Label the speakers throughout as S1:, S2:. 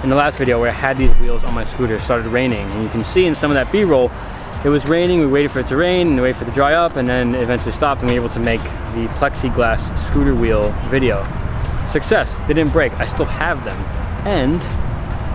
S1: in the last video where I had these wheels on my scooter, it started raining, and you can see in some of that B-roll, it was raining, we waited for it to rain, and we waited for it to dry up, and then it eventually stopped, and we were able to make the PlexiGlass scooter wheel video. Success, they didn't break, I still have them, and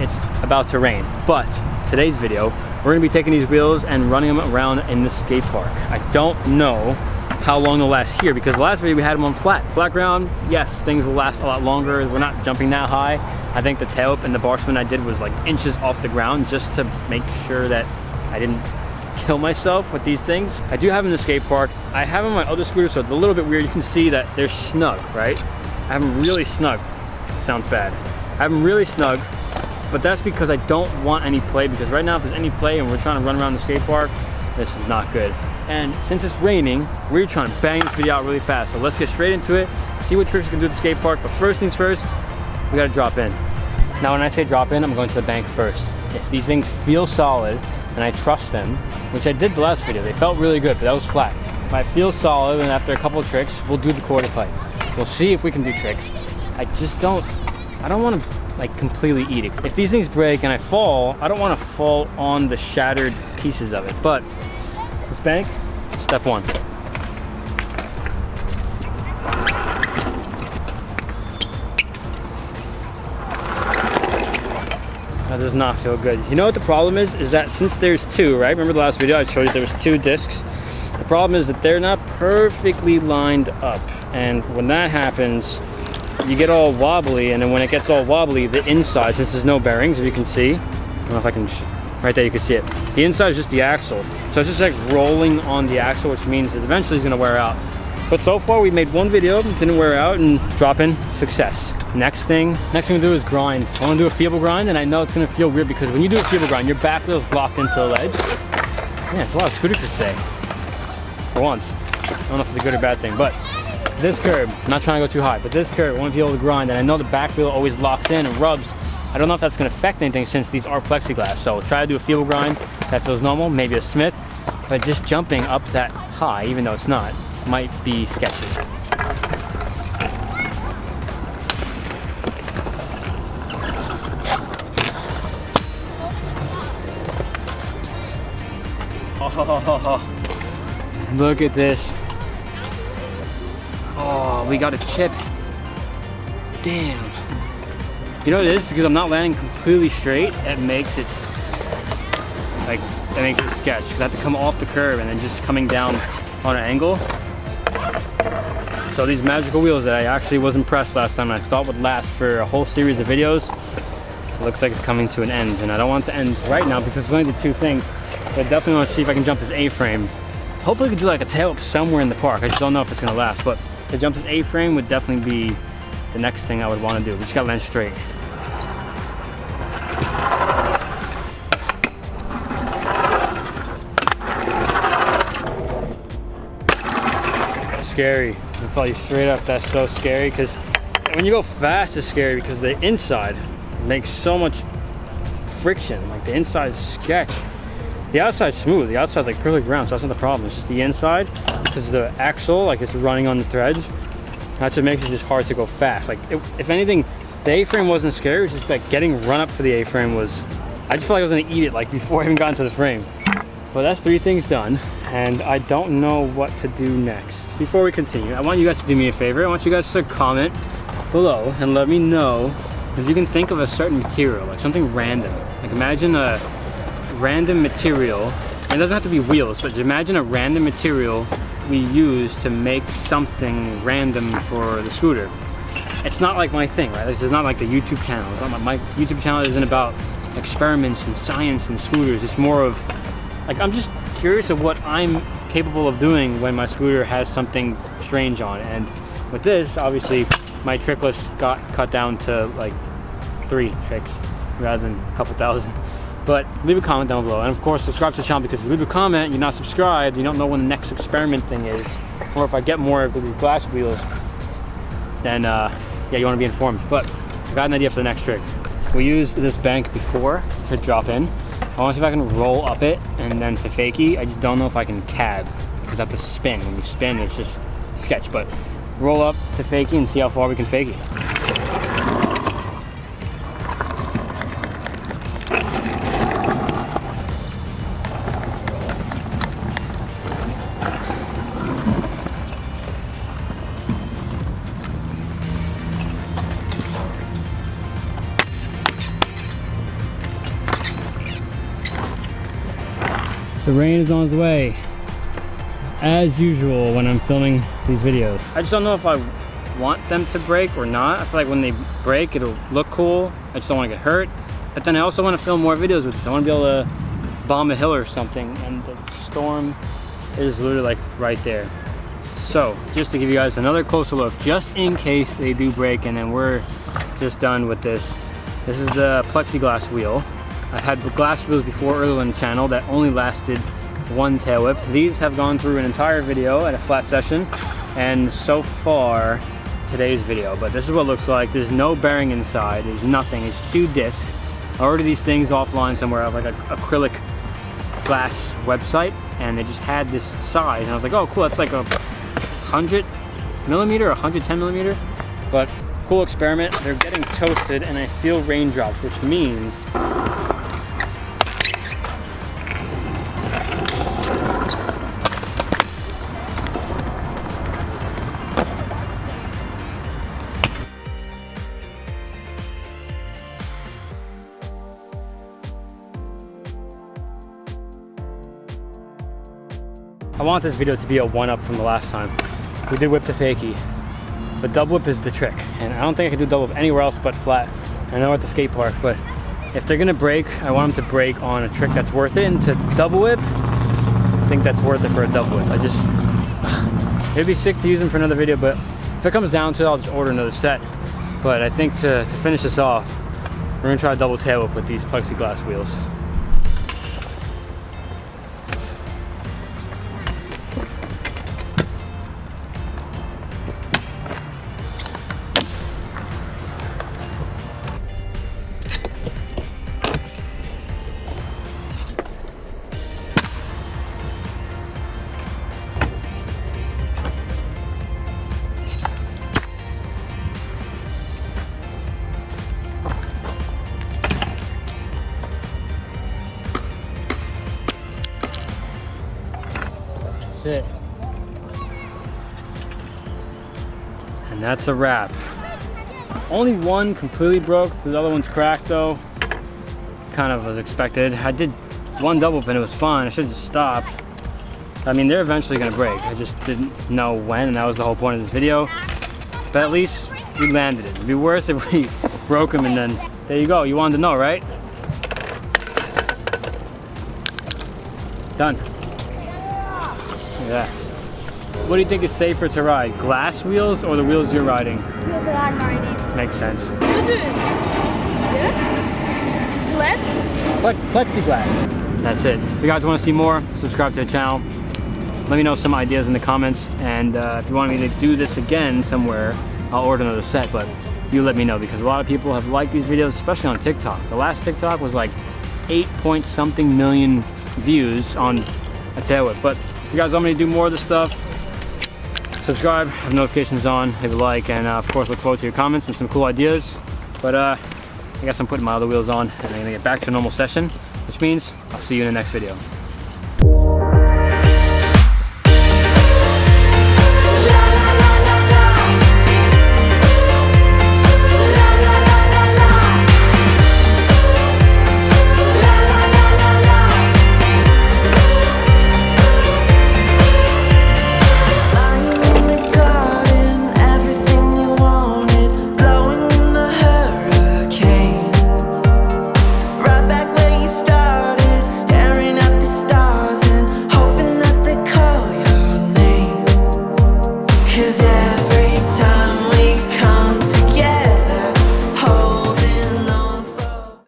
S1: it's about to rain. But today's video, we're gonna be taking these wheels and running them around in the skate park. I don't know how long they'll last here, because the last video we had them on flat ground. Yes, things will last a lot longer. We're not jumping that high. I think the tail whip and the bar spin I did was like inches off the ground just to make sure that I didn't kill myself with these things. I do have them in the skate park. I have them on my other scooter, so it's a little bit weird. You can see that they're snug, right? I have them really snug. Sounds bad. I have them really snug, but that's because I don't want any play, because right now if there's any play and we're trying to run around the skate park, this is not good. And since it's raining, we're trying to bang this video out really fast. So let's get straight into it, see what tricks we can do at the skate park. But first things first, we gotta drop in. Now when I say drop in, I'm going to the bank first. If these things feel solid and I trust them, which I did the last video, they felt really good, but that was flat. If I feel solid, and after a couple of tricks, we'll do the quarter pipe. We'll see if we can do tricks. I don't want to like completely eat it. If these things break and I fall, I don't want to fall on the shattered pieces of it. But this bank, step one. That does not feel good. You know what the problem is? Is that since there's two, right? Remember the last video I showed you there was two discs? The problem is that they're not perfectly lined up. And when that happens, you get all wobbly, and then when it gets all wobbly, the inside, since there's no bearings, if you can see, I don't know if I can, right there you can see it. The inside is just the axle. So it's just like rolling on the axle, which means it eventually is gonna wear out. But so far we made one video, didn't wear out, and drop in, success. Next thing to do is grind. I wanna do a feeble grind, and I know it's gonna feel weird because when you do a feeble grind, your back wheel is locked into the ledge. Yeah, it's a lot of scooter tricks today. For once. I don't know if it's a good or bad thing, but this curb, I'm not trying to go too high, but this curb, I want to be able to grind, and I know the back wheel always locks in and rubs. I don't know if that's going to affect anything since these are plexiglass, so try to do a feeble grind that feels normal, maybe a Smith, but just jumping up that high, even though it's not, might be sketchy. Oh, look at this. Oh, we got a chip. Damn. You know what it is? Because I'm not landing completely straight, it makes it like, that makes it sketch. Because I have to come off the curb and then just coming down on an angle. So these magical wheels that I actually was impressed last time and I thought would last for a whole series of videos, it looks like it's coming to an end. And I don't want it to end right now because we only did two things. But I definitely want to see if I can jump this A-frame. Hopefully we can do like a tail up somewhere in the park. I just don't know if it's gonna last, but to jump this A-frame would definitely be the next thing I would want to do. We just gotta land straight. Scary. I'll tell you straight up, that's so scary, because when you go fast it's scary because the inside makes so much friction. Like the inside is sketch. The outside's smooth, the outside's like perfect round, so that's not the problem. It's just the inside, because the axle, like it's running on the threads. That's what makes it just hard to go fast. Like, if anything, the A-frame wasn't scary, it was just like getting run up for the A-frame was, I just felt like I was gonna eat it like before I even got into the frame. Well, that's three things done, and I don't know what to do next. Before we continue, I want you guys to do me a favor. I want you guys to comment below and let me know if you can think of a certain material, like something random. Like imagine a random material, and it doesn't have to be wheels, but imagine a random material we use to make something random for the scooter. It's not like my thing, right? This is not like the YouTube channel. It's not my YouTube channel isn't about experiments and science and scooters. It's more of like, I'm just curious of what I'm capable of doing when my scooter has something strange on it. And with this, obviously my trick list got cut down to like 3 tricks rather than a couple thousand. But leave a comment down below, and of course subscribe to the channel, because if you leave a comment, you're not subscribed, you don't know when the next experiment thing is, or if I get more of the glass wheels, then yeah, you want to be informed. But I got an idea for the next trick. We used this bank before to drop in. I want to see if I can roll up it and then to fakie. I just don't know if I can cab, because I have to spin. When you spin, it's just sketch. But roll up to fakie and see how far we can fakie. The rain is on its way, as usual when I'm filming these videos. I just don't know if I want them to break or not. I feel like when they break, it'll look cool. I just don't want to get hurt. But then I also want to film more videos with this. I want to be able to bomb a hill or something, and the storm is literally like right there. So just to give you guys another closer look, just in case they do break, and then we're just done with this. This is the PlexiGlass wheel. I've had glass wheels before earlier in the channel that only lasted one tail whip. These have gone through an entire video at a flat session, and so far today's video. But this is what it looks like. There's no bearing inside. There's nothing. It's 2 discs. I ordered these things offline somewhere at like an acrylic glass website, and they just had this size, and I was like, oh cool, that's like a 100 millimeter, 110 millimeter. But cool experiment. They're getting toasted, and I feel raindrops, which means I want this video to be a one-up from the last time. We did whip to fakie, but double whip is the trick, and I don't think I can do double whip anywhere else but flat. I know at the skate park, but if they're gonna break, I want them to break on a trick that's worth it, and to double whip, I think that's worth it for a double whip. It'd be sick to use them for another video, but if it comes down to it, I'll just order another set. But I think to finish this off, we're gonna try a double tail whip with these PlexiGlass wheels. That's it. And that's a wrap. Only one completely broke, the other one's cracked though. Kind of was expected. I did one double and it was fine. I should have just stopped. I mean, they're eventually gonna break. I just didn't know when, and that was the whole point of this video. But at least we landed it. It'd be worse if we broke them and then, there you go. You wanted to know, right? Done. Yeah. What do you think is safer to ride? Glass wheels or the wheels you're riding?
S2: Wheels that I'm riding.
S1: Makes sense.
S2: Yeah? It's glass?
S1: PlexiGlass. That's it. If you guys want to see more, subscribe to the channel. Let me know some ideas in the comments. And if you want me to do this again somewhere, I'll order another set. But you let me know, because a lot of people have liked these videos, especially on TikTok. The last TikTok was like 8-point-something million views on a tail whip. But if you guys want me to do more of this stuff, subscribe, have notifications on, leave a like, and of course look forward to your comments and some cool ideas. But I guess I'm putting my other wheels on and I'm gonna get back to a normal session, which means I'll see you in the next video.